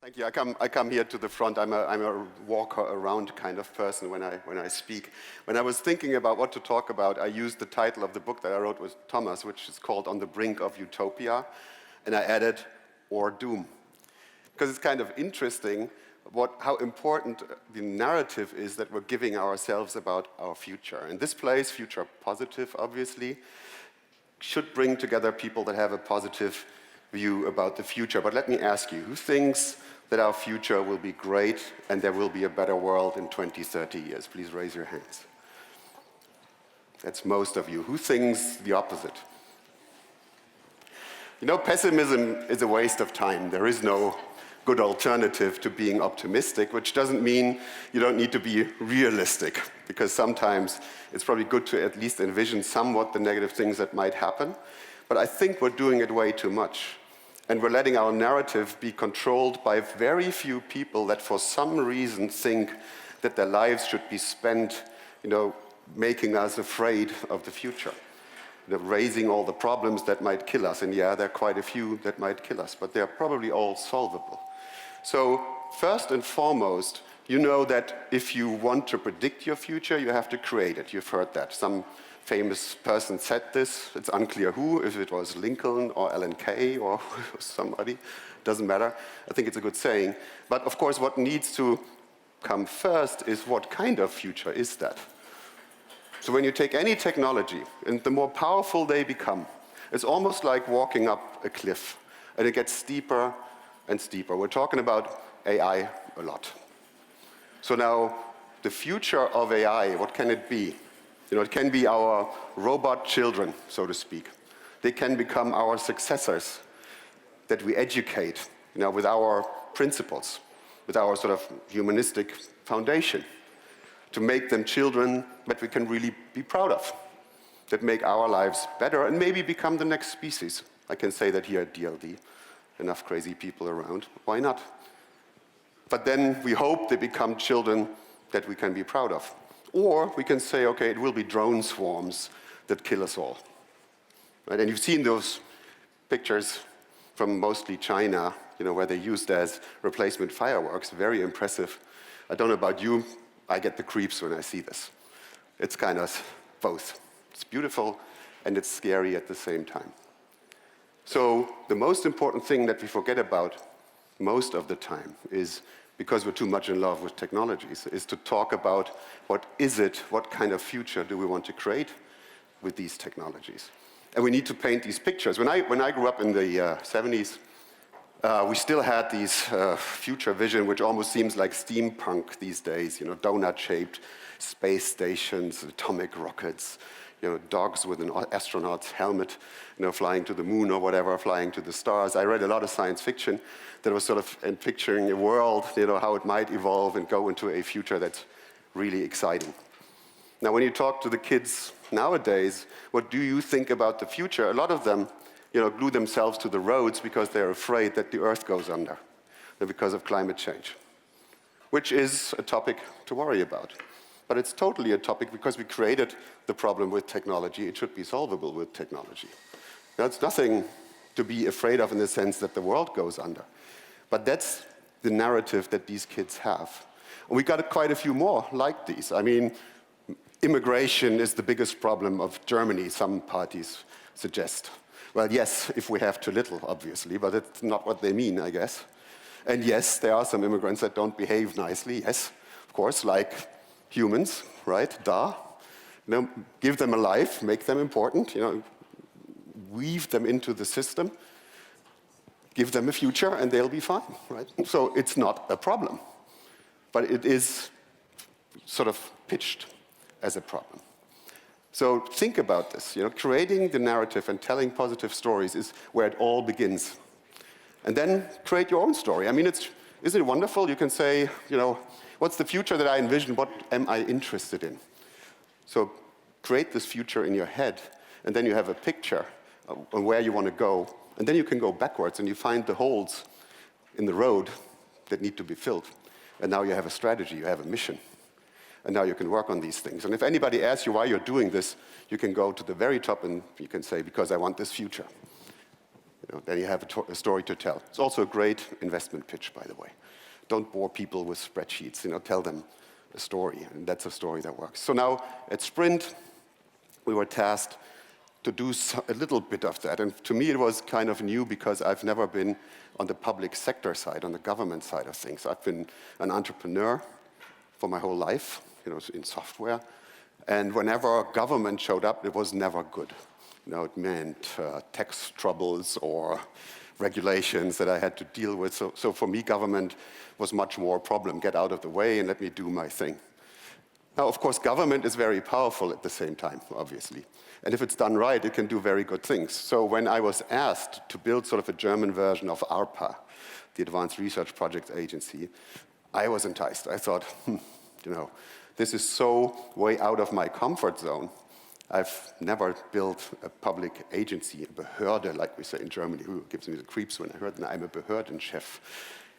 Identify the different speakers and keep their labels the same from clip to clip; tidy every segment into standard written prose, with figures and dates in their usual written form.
Speaker 1: Thank you. I come here to the front. I'm a walker around kind of person when I speak. When I was thinking about what to talk about, I used the title of the book that I wrote with Thomas, which is called On the Brink of Utopia, and I added or doom. Because it's kind of interesting how important the narrative is that we're giving ourselves about our future. And this place, future positive, obviously, should bring together people that have a positive view about the future. But let me ask you, who thinks that our future will be great and there will be a better world in 20, 30 years? Please raise your hands. That's most of you. Who thinks the opposite? You know, pessimism is a waste of time. There is no good alternative to being optimistic, which doesn't mean you don't need to be realistic, because sometimes it's probably good to at least envision somewhat the negative things that might happen. But I think we're doing it way too much. And we're letting our narrative be controlled by very few people that for some reason think that their lives should be spent, making us afraid of the future. Raising all the problems that might kill us. And yeah, there are quite a few that might kill us, but they're probably all solvable. So first and foremost, you know that if you want to predict your future, you have to create it. You've heard that. Some famous person said this. It's unclear who, if it was Lincoln or Alan Kay or somebody. Doesn't matter. I think it's a good saying. But of course, what needs to come first is what kind of future is that? So when you take any technology, and the more powerful they become, it's almost like walking up a cliff, and it gets steeper and steeper. We're talking about AI a lot. So now, the future of AI, what can it be? It can be our robot children, so to speak. They can become our successors that we educate, with our principles, with our sort of humanistic foundation, to make them children that we can really be proud of, that make our lives better and maybe become the next species. I can say that here at DLD. Enough crazy people around. Why not? But then we hope they become children that we can be proud of. Or we can say, okay, it will be drone swarms that kill us all. Right? And you've seen those pictures from mostly China, where they're used as replacement fireworks. Very impressive. I don't know about you, I get the creeps when I see this. It's kind of both. It's beautiful and it's scary at the same time. So the most important thing that we forget about most of the time is, because we're too much in love with technologies, is to talk about what kind of future do we want to create with these technologies. And we need to paint these pictures. When I grew up in the 70s, we still had these future vision, which almost seems like steampunk these days, donut-shaped space stations, atomic rockets, dogs with an astronaut's helmet, flying to the moon or whatever, flying to the stars. I read a lot of science fiction that was sort of picturing a world, how it might evolve and go into a future that's really exciting. Now, when you talk to the kids nowadays, what do you think about the future? A lot of them, glue themselves to the roads because they're afraid that the Earth goes under, because of climate change, which is a topic to worry about. But it's totally a topic because we created the problem with technology. It should be solvable with technology. That's nothing to be afraid of in the sense that the world goes under. But that's the narrative that these kids have. And we got quite a few more like these. I mean, immigration is the biggest problem of Germany, some parties suggest. Well, yes, if we have too little, obviously, but it's not what they mean, I guess. And yes, there are some immigrants that don't behave nicely, yes, of course, like humans, right? Duh. Give them a life, make them important, weave them into the system, give them a future, and they'll be fine, right? So it's not a problem, but it is sort of pitched as a problem. So think about this, creating the narrative and telling positive stories is where it all begins. And then create your own story. I mean, isn't it wonderful? You can say, what's the future that I envision? What am I interested in? So create this future in your head, and then you have a picture on where you want to go. And then you can go backwards, and you find the holes in the road that need to be filled. And now you have a strategy, you have a mission. And now you can work on these things. And if anybody asks you why you're doing this, you can go to the very top and you can say, because I want this future. Then you have a story to tell. It's also a great investment pitch, by the way. Don't bore people with spreadsheets, tell them a story, and that's a story that works. So now at SPRIND, we were tasked to do a little bit of that. And to me, it was kind of new because I've never been on the public sector side, on the government side of things. I've been an entrepreneur for my whole life, in software. And whenever government showed up, it was never good. It meant tax troubles or regulations that I had to deal with. So for me, government was much more a problem. Get out of the way and let me do my thing. Now, of course, government is very powerful at the same time, obviously. And if it's done right, it can do very good things. So when I was asked to build sort of a German version of ARPA, the Advanced Research Projects Agency, I was enticed. I thought, this is so way out of my comfort zone. I've never built a public agency, a Behörde, like we say in Germany. Who gives me the creeps when I heard that I'm a Behördenchef,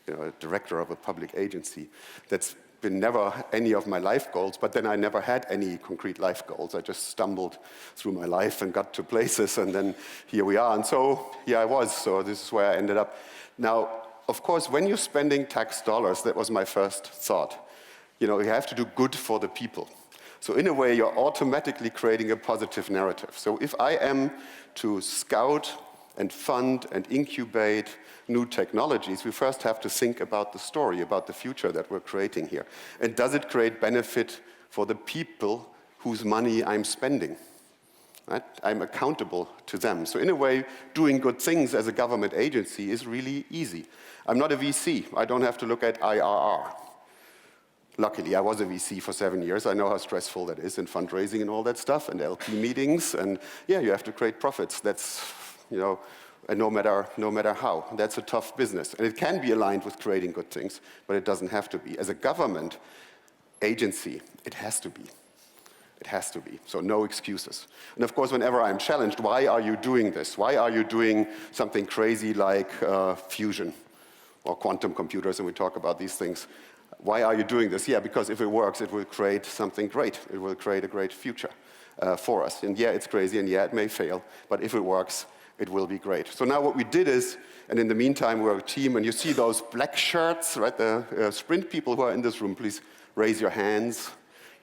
Speaker 1: a director of a public agency. That's been never any of my life goals, but then I never had any concrete life goals. I just stumbled through my life and got to places, and then here we are. And so here I was, so this is where I ended up. Now, of course, when you're spending tax dollars, that was my first thought. You have to do good for the people. So in a way, you're automatically creating a positive narrative. So if I am to scout and fund and incubate new technologies, we first have to think about the story, about the future that we're creating here. And does it create benefit for the people whose money I'm spending? Right? I'm accountable to them. So in a way, doing good things as a government agency is really easy. I'm not a VC. I don't have to look at IRR. Luckily, I was a VC for 7 years. I know how stressful that is in fundraising and all that stuff, and LP meetings, and yeah, you have to create profits. That's, and no matter how. That's a tough business. And it can be aligned with creating good things, but it doesn't have to be. As a government agency, it has to be. It has to be. So no excuses. And of course, whenever I'm challenged, why are you doing this? Why are you doing something crazy like fusion or quantum computers, and we talk about these things? Why are you doing this? Yeah, because if it works, it will create something great. It will create a great future for us. And yeah, it's crazy, and yeah, it may fail, but if it works, it will be great. So now what we did is, and in the meantime, we're a team, and you see those black shirts, right? The SPRIND people who are in this room, please raise your hands.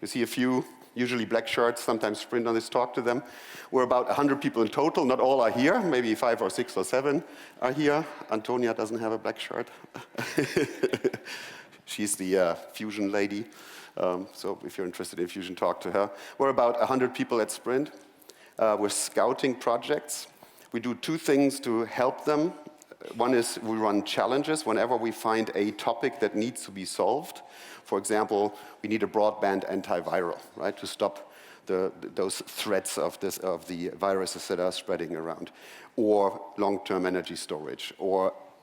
Speaker 1: You see a few, usually black shirts, sometimes SPRIND on this, talk to them. We're about 100 people in total. Not all are here. Maybe 5 or 6 or 7 are here. Antonia doesn't have a black shirt. She's the fusion lady. So if you're interested in fusion, talk to her. We're about 100 people at SPRIND. We're scouting projects. We do 2 things to help them. One is we run challenges whenever we find a topic that needs to be solved. For example, we need a broadband antiviral, right, to stop those threats of the viruses that are spreading around, or long-term energy storage,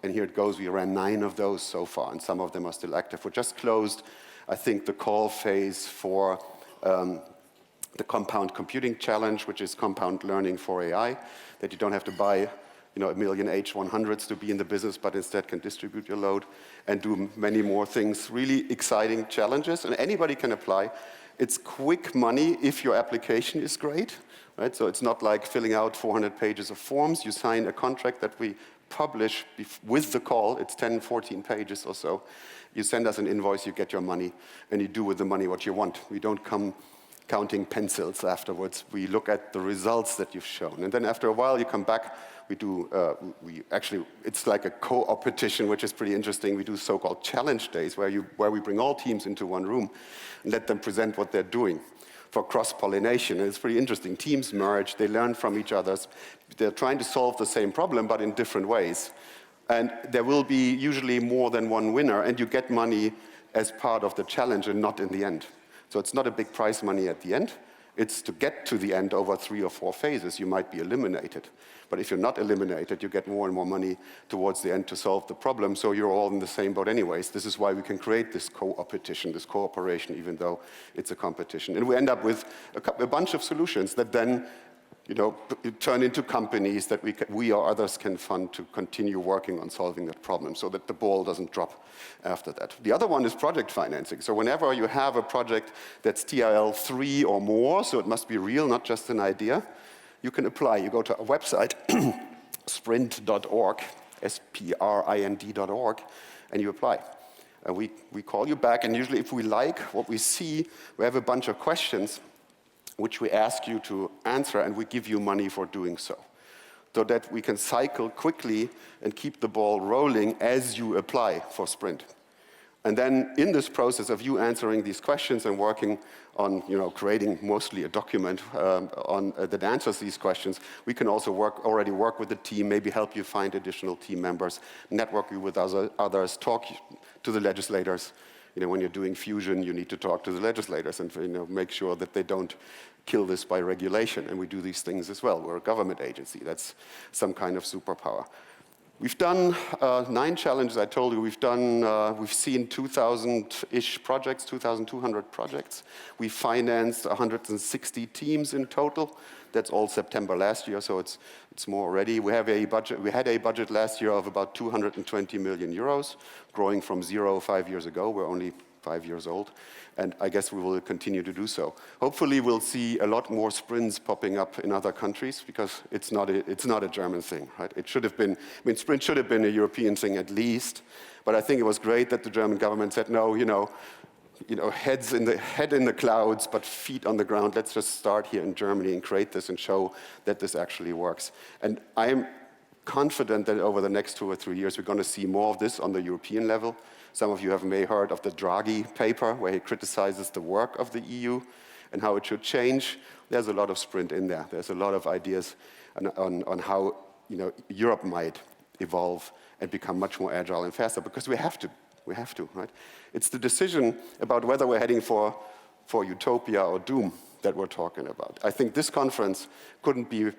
Speaker 1: and here it goes, we ran 9 of those so far, and some of them are still active. We just closed, I think, the call phase for the compound computing challenge, which is compound learning for AI, that you don't have to buy a million H100s to be in the business, but instead can distribute your load and do many more things. Really exciting challenges, and anybody can apply. It's quick money if your application is great, right? So it's not like filling out 400 pages of forms. You sign a contract that we publish with the call. It's 10, 14 pages or so. You send us an invoice, you get your money, and you do with the money what you want. We don't come counting pencils afterwards. We look at the results that you've shown. And then after a while, you come back. It's like a co-opetition, which is pretty interesting. We do so-called challenge days where we bring all teams into one room and let them present what they're doing for cross-pollination. And it's pretty interesting. Teams merge, they learn from each other. They're trying to solve the same problem, but in different ways. And there will be usually more than one winner, and you get money as part of the challenge and not in the end. So it's not a big prize money at the end. It's to get to the end over 3 or 4 phases. You might be eliminated. But if you're not eliminated, you get more and more money towards the end to solve the problem, so you're all in the same boat anyways. This is why we can create this co-opetition, this cooperation, even though it's a competition. And we end up with a bunch of solutions that then turn into companies that we or others can fund to continue working on solving that problem so that the ball doesn't drop after that. The other one is project financing. So whenever you have a project that's TRL 3 or more, so it must be real, not just an idea, you can apply. You go to our website, SPRIND.org, SPRIND.org, and you apply. And we call you back, and usually if we like what we see, we have a bunch of questions which we ask you to answer, and we give you money for doing so that we can cycle quickly and keep the ball rolling as you apply for SPRIND. And then in this process of you answering these questions and working on creating mostly a document that answers these questions, we can also already work with the team, maybe help you find additional team members, network you with others, talk to the legislators. When you're doing fusion, you need to talk to the legislators and make sure that they don't kill this by regulation. And we do these things as well. We're a government agency. That's some kind of superpower. We've done 9 challenges, I told you. We've seen 2,000-ish projects, 2,200 projects. We financed 160 teams in total. That's all September last year, so it's more already. We had a budget last year of about 220 million euros, growing from 0 5 years ago. We're only 5 years old, and I guess we will continue to do so. Hopefully we'll see a lot more sprints popping up in other countries, because it's not a German thing, right? It should have been, sprint should have been a European thing at least, but I think it was great that the German government said, no, head in the clouds, but feet on the ground. Let's just start here in Germany and create this and show that this actually works. And I'm confident that over the next 2 or 3 years, we're going to see more of this on the European level. Some of you may have heard of the Draghi paper, where he criticizes the work of the EU and how it should change. There's a lot of sprint in there. There's a lot of ideas on how Europe might evolve and become much more agile and faster, because we have to. We have to, right? It's the decision about whether we're heading for utopia or doom that we're talking about. I think this conference couldn't be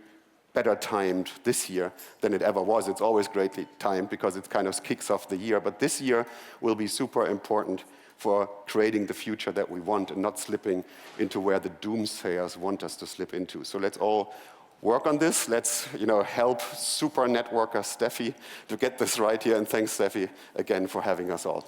Speaker 1: better timed this year than it ever was. It's always greatly timed because it kind of kicks off the year, but this year will be super important for creating the future that we want and not slipping into where the doomsayers want us to slip into. So let's all work on this. Let's help super networker Steffi to get this right here, and thanks Steffi again for having us all.